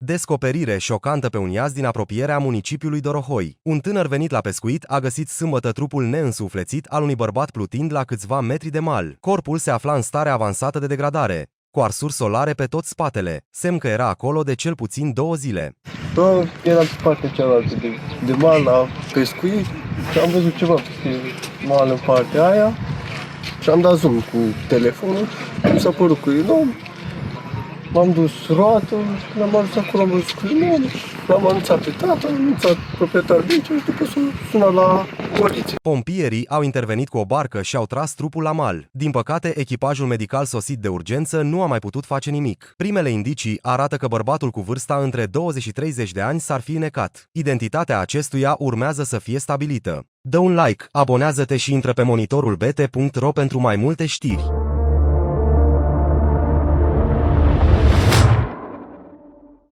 Descoperire șocantă pe un iaz din apropierea municipiului Dorohoi. Un tânăr venit la pescuit a găsit sâmbătă trupul neînsuflețit al unui bărbat plutind la câțiva metri de mal. Corpul se afla în stare avansată de degradare, cu arsuri solare pe tot spatele, semn că era acolo de cel puțin 2 zile. Era pe partea cealaltă de mal la pescuit și am văzut ceva pe mal în partea aia și am dat zoom cu telefonul, mi s-a părut că e un om. M-am dus roată, l-am adus acolo, am văzut că e un om, l-am anunțat pe tata, am anunțat proprietarul bicii și după sunat la poliție. Pompierii au intervenit cu o barcă și au tras trupul la mal. Din păcate, echipajul medical sosit de urgență nu a mai putut face nimic. Primele indicii arată că bărbatul cu vârsta între 20 și 30 de ani s-ar fi înecat. Identitatea acestuia urmează să fie stabilită. Dă un like, abonează-te și intră pe monitorul bt.ro pentru mai multe știri.